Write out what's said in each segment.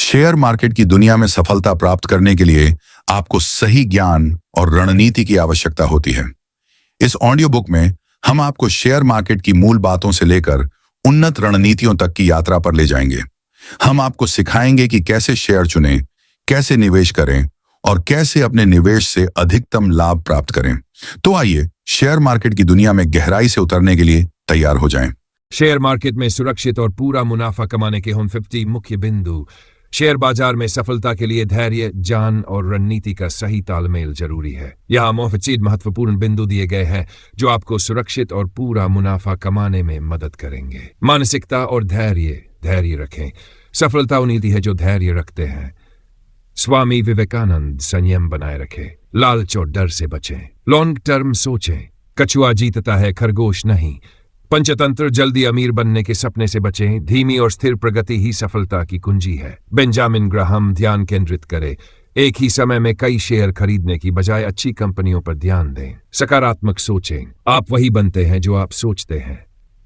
Share market की दुनिया में सफलता प्राप्त करने के लिए आपको सही ज्ञान और रणनीति की आवश्यकता होती है। इस ऑडियो बुक में हम आपको शेयर मार्केट की मूल बातों से लेकर उन्नत रणनीतियों तक की यात्रा पर ले जाएंगे। हम आपको सिखाएंगे कि कैसे शेयर चुनें, कैसे निवेश करें और कैसे अपने निवेश से अधिकतम लाभ प्राप्त करें। तो आइए शेयर मार्केट की दुनिया में गहराई से उतरने के लिए तैयार हो जाएं। शेयर मार्केट में सुरक्षित और पूरा मुनाफा कमाने के 50 मुख्य बिंदु। शेयर बाजार में सफलता के लिए धैर्य, ज्ञान और रणनीति का सही तालमेल जरूरी है। यहाँ मुफ्त महत्वपूर्ण बिंदु दिए गए हैं जो आपको सुरक्षित और पूरा मुनाफा कमाने में मदद करेंगे। मानसिकता और धैर्य रखें। सफलता उन्हीं है जो धैर्य रखते हैं। स्वामी विवेकानंद संयम बनाए रखें। लालच और डर से बचें। लॉन्ग टर्म सोचें। कछुआ जीतता है, खरगोश नहीं। पंचतंत्र, जल्दी अमीर बनने के सपने से बचें। धीमी और स्थिर प्रगति ही सफलता की कुंजी है। बेंजामिन ग्राहम, ध्यान केंद्रित करें। एक ही समय में कई शेयर खरीदने की बजाय अच्छी कंपनियों पर ध्यान दें। सकारात्मक सोचें। आप वही बनते हैं जो आप सोचते हैं।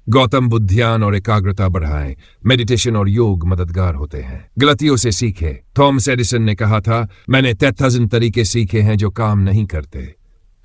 गौतम बुद्ध, ध्यान और एकाग्रता बढ़ाएं। मेडिटेशन और योग मददगार होते हैं। गलतियों से सीखें। थॉमस एडिसन ने कहा था, मैंने 10,000 तरीके सीखे हैं जो काम नहीं करते।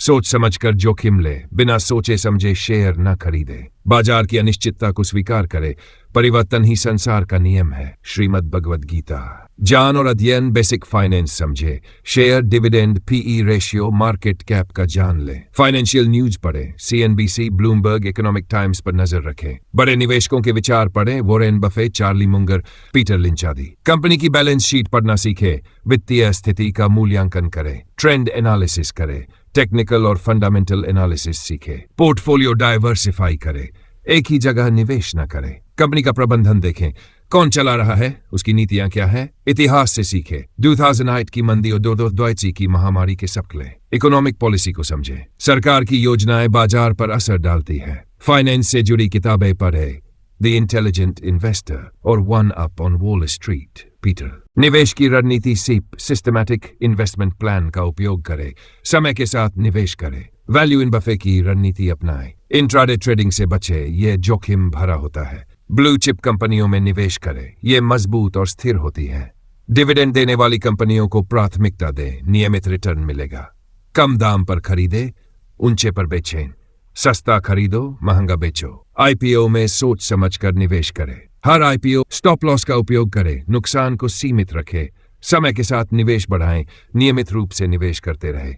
सोच समझकर जोखिम ले। बिना सोचे समझे शेयर न खरीदे। बाजार की अनिश्चितता को स्वीकार करे। परिवर्तन ही संसार का नियम है। श्रीमद् भगवद गीता। ज्ञान और अध्ययन, बेसिक फाइनेंस समझे। Share, dividend, PE ratio, market cap का जान ले। फाइनेंशियल न्यूज पढ़े। CNBC, ब्लूमबर्ग, इकोनॉमिक टाइम्स पर नजर रखें। बड़े निवेशकों के विचार पढ़े। Warren Buffett, Charlie Munger, Peter Lynch आदि। कंपनी की बैलेंस शीट पढ़ना सीखे। वित्तीय स्थिति का मूल्यांकन करें। ट्रेंड एनालिसिस करें। टेक्निकल और फंडामेंटल एनालिसिस सीखे। पोर्टफोलियो डाइवर्सिफाई करें। एक ही जगह निवेश न करें। कंपनी का प्रबंधन देखें। कौन चला रहा है, उसकी नीतियां क्या है। इतिहास से सीखे। 2008 की मंदी और 2022 की महामारी के सबक लें। इकोनॉमिक पॉलिसी को समझें। सरकार की योजनाएं बाजार पर असर डालती है। फाइनेंस से जुड़ी किताबें पढ़े। द इंटेलिजेंट इन्वेस्टर और one up on wall street, Peter. निवेश की रणनीति सिस्टमैटिक इन्वेस्टमेंट प्लान का उपयोग करें। समय के साथ निवेश करें। वैल्यू इन बफे की रणनीति अपनाएं। इंट्राडे ट्रेडिंग से बचे, ये जोखिम भरा होता है। ब्लू चिप कंपनियों में निवेश करें, ये मजबूत और स्थिर होती है। डिविडेंड देने वाली कंपनियों को प्राथमिकता दें, नियमित रिटर्न मिलेगा। कम दाम पर खरीदे, ऊंचे पर बेचें। सस्ता खरीदो, महंगा बेचो। IPO में सोच समझकर निवेश करें। हर IPO स्टॉप लॉस का उपयोग करें। नुकसान को सीमित रखें। समय के साथ निवेश बढ़ाएं। नियमित रूप से निवेश करते रहे।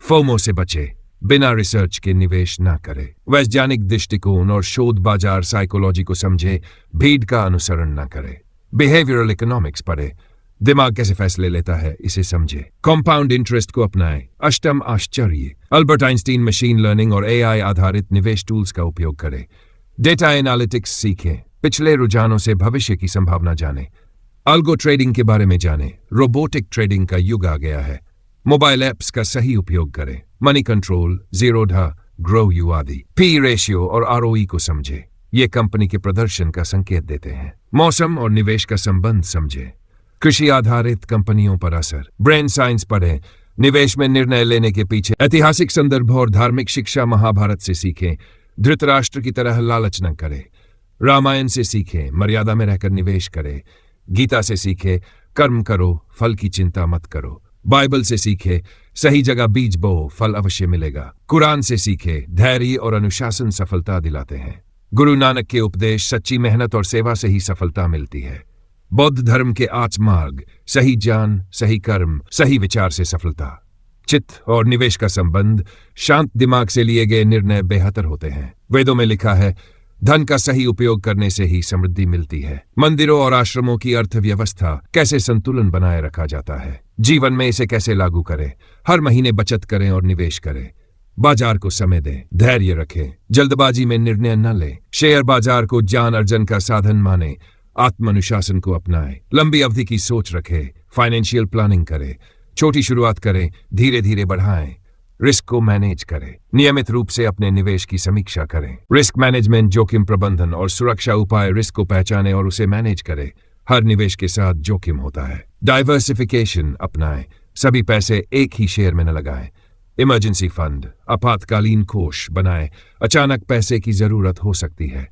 फोमो से बचे, बिना रिसर्च के निवेश ना करें। वैज्ञानिक दृष्टिकोण और शोध बाजार साइकोलॉजी को समझे। भीड़ का अनुसरण ना करें। बिहेवियरल इकोनॉमिक्स पढ़े। दिमाग कैसे फैसले लेता है, इसे समझे। कंपाउंड इंटरेस्ट को अपनाएं। अष्टम आश्चर्य, अल्बर्ट आइंस्टीन, मशीन लर्निंग और AI आधारित निवेश टूल्स का उपयोग करें। डेटा एनालिटिक्स सीखें। पिछले रुझानों से भविष्य की संभावना जानें। अल्गो ट्रेडिंग के बारे में जानें। रोबोटिक ट्रेडिंग का युग आ गया है। मोबाइल ऐप्स का सही उपयोग करें। Money control, Zerodha, grow you आदि। पी रेशियो और ROE को समझे, ये कंपनी के प्रदर्शन का संकेत देते हैं। मौसम और निवेश का संबंध समझे। कृषि आधारित कंपनियों पर असर। ब्रेन साइंस पढ़ें। निवेश में निर्णय लेने के पीछे ऐतिहासिक संदर्भ और धार्मिक शिक्षा महाभारत से सीखें। धृतराष्ट्र की तरह लालच न करें। रामायण से सीखें, मर्यादा में रहकर निवेश करें। गीता से सीखे, कर्म करो, फल की चिंता मत करो। बाइबल से सीखे, सही जगह बीज बो, फल अवश्य मिलेगा। कुरान से सीखे, धैर्य और अनुशासन सफलता दिलाते हैं। गुरु नानक के उपदेश, सच्ची मेहनत और सेवा से ही सफलता मिलती है। बौद्ध धर्म के 8 मार्ग, सही ज्ञान, सही कर्म, सही विचार से सफलता। चित्त और निवेश का संबंध, शांत दिमाग से लिए गए निर्णय बेहतर होते हैं। वेदों में लिखा है, धन का सही उपयोग करने से ही समृद्धि मिलती है। मंदिरों और आश्रमों की अर्थव्यवस्था, कैसे संतुलन बनाए रखा जाता है। जीवन में इसे कैसे लागू करें। हर महीने बचत करें और निवेश करें। बाजार को समय दें। धैर्य रखें। जल्दबाजी में निर्णय न लें। शेयर बाजार को ज्ञान अर्जन का साधन माने। आत्मानुशासन को अपनाएं। लंबी अवधि की सोच रखें। फाइनेंशियल प्लानिंग करें। छोटी शुरुआत करें, धीरे धीरे बढ़ाएं। रिस्क को मैनेज करें। नियमित रूप से अपने निवेश की समीक्षा करें। रिस्क मैनेजमेंट, जोखिम प्रबंधन और सुरक्षा उपाय। रिस्क को पहचानें और उसे मैनेज करें। हर निवेश के साथ जोखिम होता है। डाइवर्सिफिकेशन अपनाएं। सभी पैसे एक ही शेयर में न लगाएं। इमरजेंसी फंड, आपातकालीन कोष बनाएं। अचानक पैसे की जरूरत हो सकती है।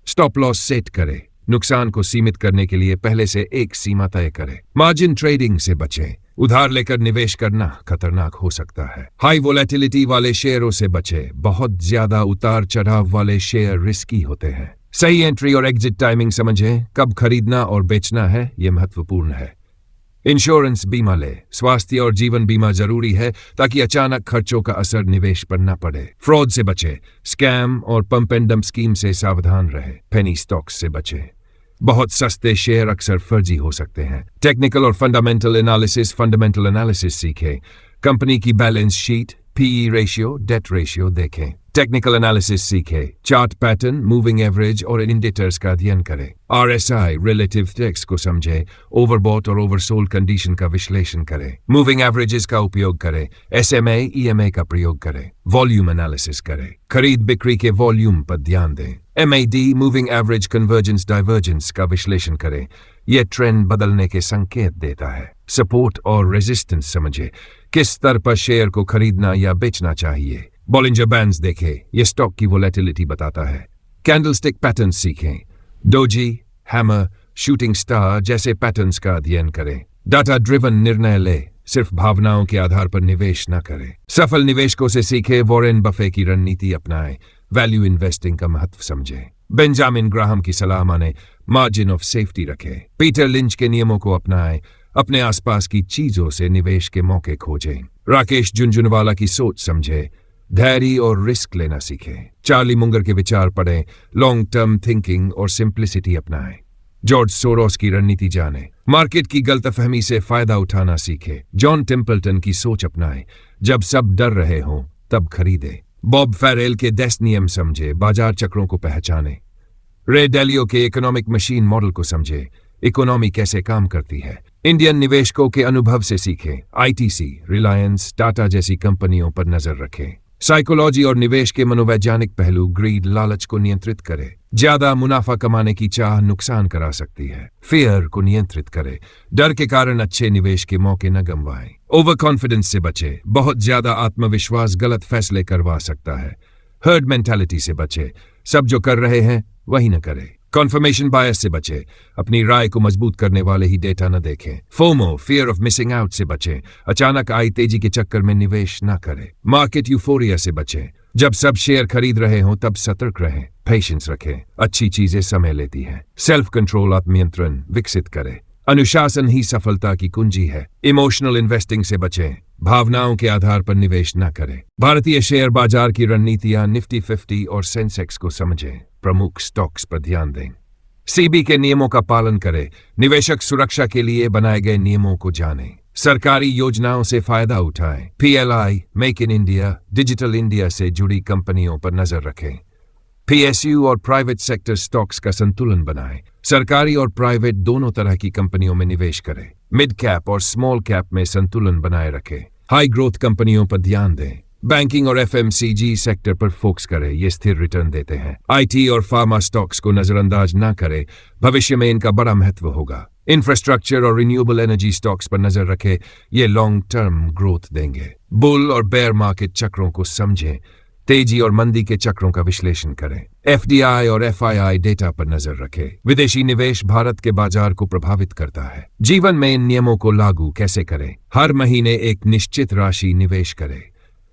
स्टॉप लॉस सेट करें। नुकसान को सीमित करने के लिए पहले से एक सीमा तय करें। मार्जिन ट्रेडिंग से बचें। उधार लेकर निवेश करना खतरनाक हो सकता है। हाई वोलेटिलिटी वाले शेयरों से बचें। बहुत ज्यादा उतार चढ़ाव वाले शेयर रिस्की होते हैं। सही एंट्री और एग्जिट टाइमिंग समझें। कब खरीदना और बेचना है, यह महत्वपूर्ण है। इंश्योरेंस बीमा ले। स्वास्थ्य और जीवन बीमा जरूरी है ताकि अचानक खर्चों का असर निवेश पर न पड़े। फ्रॉड से बचे। स्कैम और पंप एंड डंप स्कीम से सावधान रहे। पेनी स्टॉक्स से बचे। बहुत सस्ते शेयर अक्सर फर्जी हो सकते हैं। टेक्निकल और फंडामेंटल एनालिसिस सीखें। कंपनी की balance sheet, PE ratio, debt ratio देखें। टेक्निकल एनालिसिस सीखें। चार्ट पैटर्न, मूविंग एवरेज और इंडिकेटर्स का अध्ययन करें। आरएसआई, रिलेटिव टेक्स को समझें। ओवरबॉट और ओवरसोल्ड कंडीशन का विश्लेषण करें। मूविंग एवरेजेस का उपयोग करें। एसएमए, ईएमए का प्रयोग करें। वॉल्यूम एनालिसिस करें। खरीद बिक्री के वॉल्यूम पर ध्यान दें। MAD, moving average convergence divergence का विश्लेषण करें। यह ट्रेंड बदलने के संकेत देता है। सपोर्ट और रेजिस्टेंस समझे। किस स्तर पर शेयर को खरीदना या बेचना चाहिए। बॉलिंजर बैंड्स देखें। यह स्टॉक की वोलेटिलिटी बताता है। कैंडलस्टिक पैटर्न्स सीखें। डोजी, हैमर, शूटिंग स्टार जैसे पैटर्न्स का अध्ययन करें। डाटा ड्रिवन निर्णय ले। सिर्फ भावनाओं के आधार पर निवेश न करें। सफल निवेशकों से सीखें। वॉरेन बफे की रणनीति अपनाएं। वैल्यू इन्वेस्टिंग का महत्व समझें। बेंजामिन ग्राहम की सलाह माने। मार्जिन ऑफ सेफ्टी रखें। पीटर लिंच के नियमों को अपनाएं। अपने आसपास की चीजों से निवेश के मौके खोजें। राकेश झुंझुनवाला की सोच समझें। धैर्य और रिस्क लेना सीखें। चार्ली मुंगर के विचार पढ़ें। लॉन्ग टर्म थिंकिंग और सिंप्लिसिटी अपनाएं। जॉर्ज सोरोस की रणनीति जानें। मार्केट की गलतफहमी से फायदा उठाना सीखें। जॉन टेम्पल्टन की सोच अपनाएं। जब सब डर रहे हों तब खरीदें। बॉब फेरेल के 10 नियम समझे। बाजार चक्रों को पहचानें। रे डेलियो के इकोनॉमिक मशीन मॉडल को समझे। इकोनॉमी कैसे काम करती है। इंडियन निवेशकों के अनुभव से सीखें। आईटीसी, रिलायंस, टाटा जैसी कंपनियों पर नजर रखें। साइकोलॉजी और निवेश के मनोवैज्ञानिक पहलू ग्रीड, लालच को नियंत्रित करे। ज्यादा मुनाफा कमाने की चाह नुकसान करा सकती है। फियर को नियंत्रित करे। डर के कारण अच्छे निवेश के मौके न गंवाएं। ओवर कॉन्फिडेंस से बचे। बहुत ज्यादा आत्मविश्वास गलत फैसले करवा सकता है। हर्ड मेंटालिटी से बचे। सब जो कर रहे हैं वही न करें। कॉन्फर्मेशन बायस से बचे। अपनी राय को मजबूत करने वाले ही डेटा न देखें। FOMO, fear of missing out से बचें। अचानक आई तेजी के चक्कर में निवेश न करें। मार्केट यूफोरिया से बचें। जब सब शेयर खरीद रहे हों तब सतर्क रहें। पेशेंस रखें। अच्छी चीजें समय लेती हैं। सेल्फ कंट्रोल, आत्मनियंत्रण विकसित करें। अनुशासन ही सफलता की कुंजी है। इमोशनल इन्वेस्टिंग से बचें। भावनाओं के आधार पर निवेश न करें। भारतीय शेयर बाजार की रणनीतियां, निफ्टी 50 और सेंसेक्स को समझें। प्रमुख स्टॉक्स पर ध्यान दें। सीबी के नियमों का पालन करें। निवेशक सुरक्षा के लिए बनाए गए नियमों को जानें। सरकारी योजनाओं से फायदा उठाएं। PLI, make in India, digital India से जुड़ी कंपनियों पर नजर रखें। पीएसयू और प्राइवेट सेक्टर स्टॉक्स का संतुलन बनाएं। सरकारी और प्राइवेट दोनों तरह की कंपनियों में निवेश करें। मिड कैप और स्मॉल कैप में संतुलन बनाए रखें। हाई ग्रोथ कंपनियों पर ध्यान दें। बैंकिंग और एफएमसीजी सेक्टर पर फोकस करें। ये स्थिर रिटर्न देते हैं। आईटी और फार्मा स्टॉक्स को नजरअंदाज न करें। भविष्य में इनका बड़ा महत्व होगा। इंफ्रास्ट्रक्चर और रिन्यूएबल एनर्जी स्टॉक्स पर नजर रखें। ये लॉन्ग टर्म ग्रोथ देंगे। बुल और बेयर मार्केट चक्रों को समझें। तेजी और मंदी के चक्रों का विश्लेषण करें। एफडीआई और एफआईआई डेटा पर नजर रखें। विदेशी निवेश भारत के बाजार को प्रभावित करता है। जीवन में इन नियमों को लागू कैसे करें। हर महीने एक निश्चित राशि निवेश करें।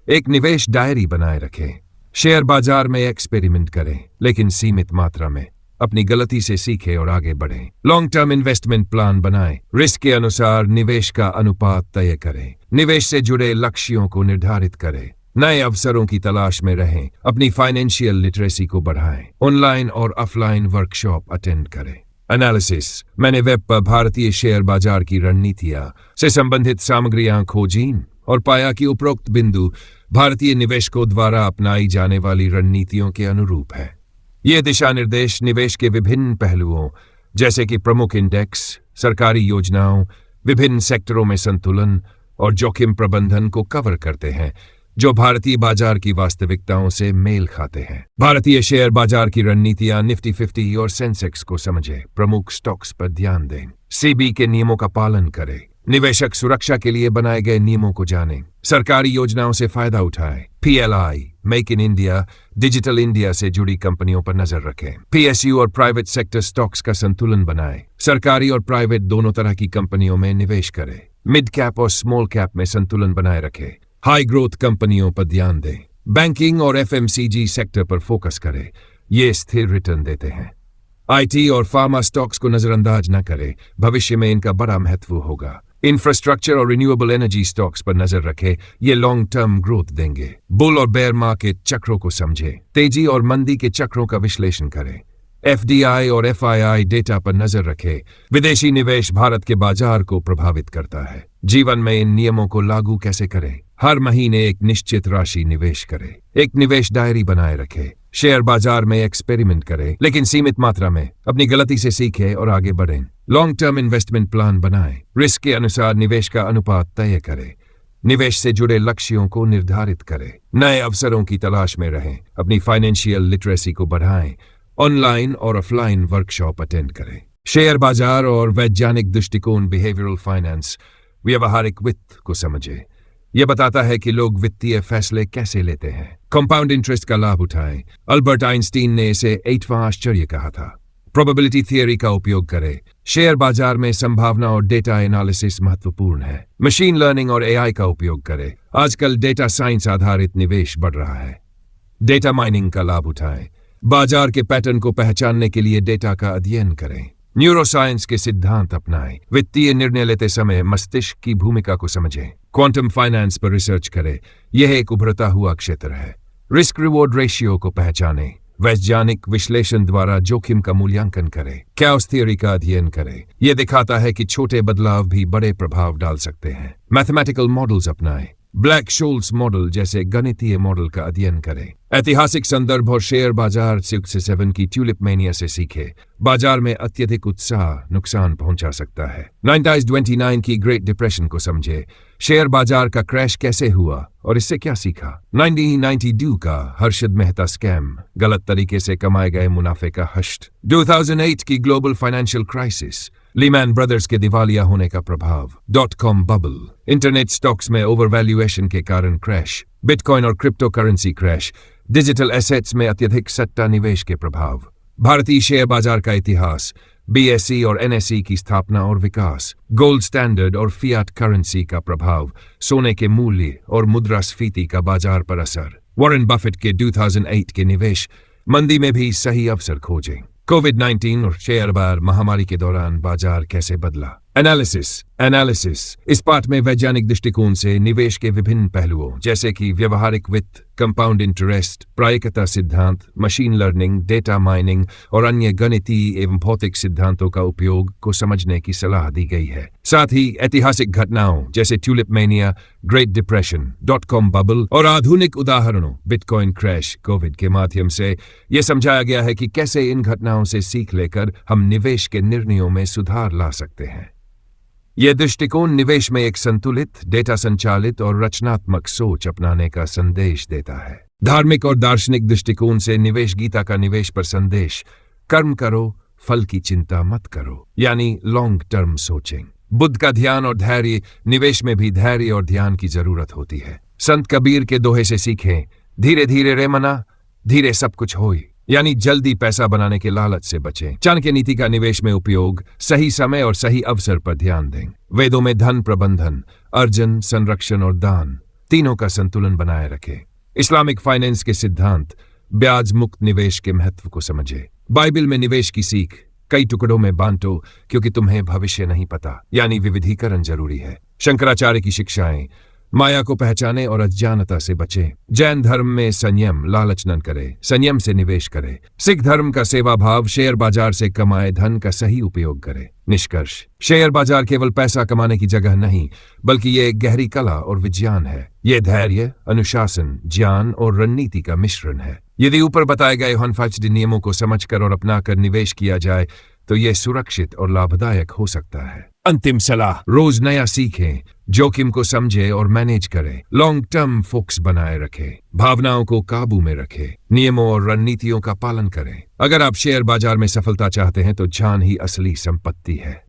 एक निवेश डायरी बनाए रखें। शेयर बाजार में एक्सपेरिमेंट करें, लेकिन सीमित मात्रा में। अपनी गलती से सीखें और आगे बढ़ें। लॉन्ग टर्म इन्वेस्टमेंट प्लान बनाएं। रिस्क के अनुसार निवेश का अनुपात तय करें। निवेश से जुड़े लक्ष्यों को निर्धारित करें। नए अवसरों की तलाश में रहें। अपनी फाइनेंशियल लिटरेसी को बढ़ाएं। ऑनलाइन और ऑफलाइन वर्कशॉप अटेंड करें। एनालिसिस, मैंने वेब पर भारतीय शेयर बाजार की रणनीतियां से संबंधित सामग्रियां खोजीं और पाया कि उपरोक्त बिंदु भारतीय निवेशकों द्वारा अपनाई जाने वाली रणनीतियों के अनुरूप है। ये दिशा निर्देश निवेश के विभिन्न पहलुओं जैसे कि प्रमुख इंडेक्स, सरकारी योजनाओं, विभिन्न सेक्टरों में संतुलन और जोखिम प्रबंधन को कवर करते हैं, जो भारतीय बाजार की वास्तविकताओं से मेल खाते हैं। भारतीय शेयर बाजार की रणनीतियां, निफ्टी 50 और सेंसेक्स को समझें। प्रमुख स्टॉक्स पर ध्यान दें। सीबी के नियमों का पालन करें। निवेशक सुरक्षा के लिए बनाए गए नियमों को जानें, सरकारी योजनाओं से फायदा उठाएं, PLI, make in India, digital India से जुड़ी कंपनियों पर नजर रखें, PSU और प्राइवेट सेक्टर स्टॉक्स का संतुलन बनाएं, सरकारी और प्राइवेट दोनों तरह की कंपनियों में निवेश करें, मिड कैप और स्मॉल कैप में संतुलन बनाए रखें, हाई ग्रोथ कंपनियों पर ध्यान दें, बैंकिंग और FMCG सेक्टर पर फोकस करें, ये स्थिर रिटर्न देते हैं। IT और फार्मा स्टॉक्स को नजरअंदाज न करें, भविष्य में इनका बड़ा महत्व होगा। इंफ्रास्ट्रक्चर और रिन्यूएबल एनर्जी स्टॉक्स पर नजर रखें, ये लॉन्ग टर्म ग्रोथ देंगे। बुल और बेयर मार्केट चक्रों को समझें, तेजी और मंदी के चक्रों का विश्लेषण करें। FDI और FII डेटा पर नजर रखें, विदेशी निवेश भारत के बाजार को प्रभावित करता है। जीवन में इन नियमों को लागू कैसे करें? हर महीने एक निश्चित राशि निवेश करें, एक निवेश डायरी बनाए रखें, शेयर बाजार में एक्सपेरिमेंट करें, लेकिन सीमित मात्रा में। अपनी गलती से सीखें और आगे बढ़ें। लॉन्ग टर्म इन्वेस्टमेंट प्लान बनाएं, रिस्क के अनुसार निवेश का अनुपात तय करें, निवेश से जुड़े लक्ष्यों को निर्धारित करें, नए अवसरों की तलाश में रहें, अपनी फाइनेंशियल लिटरेसी को बढ़ाएं, ऑनलाइन और ऑफलाइन वर्कशॉप अटेंड करें। शेयर बाजार और वैज्ञानिक दृष्टिकोण बिहेवियरल फाइनेंस, व्यवहारिक वित्त को समझें। यह बताता है कि लोग वित्तीय फैसले कैसे लेते हैं। कंपाउंड इंटरेस्ट का लाभ उठाएं। अल्बर्ट आइंस्टीन ने इसे 8वां आश्चर्य कहा था। प्रोबेबिलिटी थियरी का उपयोग करें। शेयर बाजार में संभावना और डेटा एनालिसिस महत्वपूर्ण है। मशीन लर्निंग और AI का उपयोग करें। आजकल डेटा साइंस आधारित निवेश बढ़ रहा है। डेटा माइनिंग का लाभ उठाएं। बाजार के पैटर्न को पहचानने के लिए डेटा का अध्ययन करें। न्यूरोसाइंस के सिद्धांत अपनाएं। वित्तीय निर्णय लेते समय मस्तिष्क की भूमिका को समझें। क्वांटम फाइनेंस पर रिसर्च करें, यह एक उभरता हुआ क्षेत्र है। रिस्क रिवॉर्ड रेशियो को पहचानें। वैज्ञानिक विश्लेषण द्वारा जोखिम का मूल्यांकन करें। कैओस थ्योरी का अध्ययन करें, यह दिखाता है कि छोटे बदलाव भी बड़े प्रभाव डाल सकते हैं। मैथमेटिकल मॉडल्स अपनाएं। ब्लैक शोल्स मॉडल जैसे गणितीय मॉडल का अध्ययन करें। ऐतिहासिक संदर्भ और शेयर बाजार 6-7 की ट्यूलिप मेनिया से सीखे। बाजार में अत्यधिक उत्साह नुकसान पहुंचा सकता है। 1929 की ग्रेट डिप्रेशन को समझे। शेयर बाजार का क्रैश कैसे हुआ और इससे क्या सीखा। 1992 का हर्षद मेहता स्कैम, गलत तरीके से कमाए गए मुनाफे का हश्त। 2008 की global financial crisis, Lehmann brothers के दिवालिया होने का प्रभाव। .com बबल, इंटरनेट स्टॉक्स में ओवरवैल्यूएशन के कारण क्रैश। बिटकॉइन और crypto currency crash. Digital assets में अत्यधिक सट्टा निवेश के प्रभाव। भारतीय शेयर बाजार का इतिहास, BSE और NSE की स्थापना और विकास। गोल्ड स्टैंडर्ड और फियाट करेंसी का प्रभाव। सोने के मूल्य और मुद्रास्फीति का बाजार पर असर। वॉरेन बफेट के 2008 के निवेश। मंदी में भी सही अवसर खोजें। कोविड-19 और शेयर बाजार महामारी के दौरान बाजार कैसे बदला। एनालिसिस इस पाठ में वैज्ञानिक दृष्टिकोण से निवेश के विभिन्न पहलुओं जैसे कि व्यवहारिक वित्त, कंपाउंड इंटरेस्ट, प्रायिकता सिद्धांत, मशीन लर्निंग, डेटा माइनिंग और अन्य गणितीय एवं भौतिक सिद्धांतों का उपयोग को समझने की सलाह दी गई है। साथ ही ऐतिहासिक घटनाओं जैसे tulip mania, great depression, .com bubble और आधुनिक उदाहरणों बिटकॉइन क्रैश, कोविड के माध्यम से यह समझाया गया है कि कैसे इन घटनाओं से सीख लेकर हम निवेश के निर्णयों में सुधार ला सकते हैं। यह दृष्टिकोण निवेश में एक संतुलित, डेटा संचालित और रचनात्मक सोच अपनाने का संदेश देता है। धार्मिक और दार्शनिक दृष्टिकोण से निवेश गीता का निवेश पर संदेश, कर्म करो, फल की चिंता मत करो, यानी लॉन्ग टर्म सोचें। बुद्ध का ध्यान और धैर्य, निवेश में भी धैर्य और ध्यान की जरूरत होती है। संत कबीर के दोहे से सीखें, धीरे धीरे रे मना, धीरे सब कुछ होई, यानी जल्दी पैसा बनाने के लालच से बचें। चाणक्य नीति का निवेश में उपयोग, सही समय और सही अवसर पर ध्यान दें। वेदों में धन प्रबंधन, अर्जन, संरक्षण और दान तीनों का संतुलन बनाए रखें। इस्लामिक फाइनेंस के सिद्धांत, ब्याज मुक्त निवेश के महत्व को समझे। बाइबल में निवेश की सीख, कई टुकड़ों में बांटो क्योंकि तुम्हें भविष्य नहीं पता, यानी विविधीकरण जरूरी है। शंकराचार्य की शिक्षाएं, माया को पहचाने और अज्ञानता से बचें। जैन धर्म में संयम, लालच न करे, संयम से निवेश करे। सिख धर्म का सेवा भाव, शेयर बाजार से कमाए धन का सही उपयोग करे। निष्कर्ष, शेयर बाजार केवल पैसा कमाने की जगह नहीं, बल्कि ये एक गहरी कला और विज्ञान है। ये धैर्य, अनुशासन, ज्ञान और रणनीति का मिश्रण है। यदि ऊपर बताए गए हॉनफाइट्स नियमों को समझकर और अपनाकर निवेश किया जाए तो यह सुरक्षित और लाभदायक हो सकता है। अंतिम सलाह, रोज नया सीखें, जोखिम को समझे और मैनेज करें, लॉन्ग टर्म फोकस बनाए रखें, भावनाओं को काबू में रखें, नियमों और रणनीतियों का पालन करें। अगर आप शेयर बाजार में सफलता चाहते हैं तो जान ही असली संपत्ति है।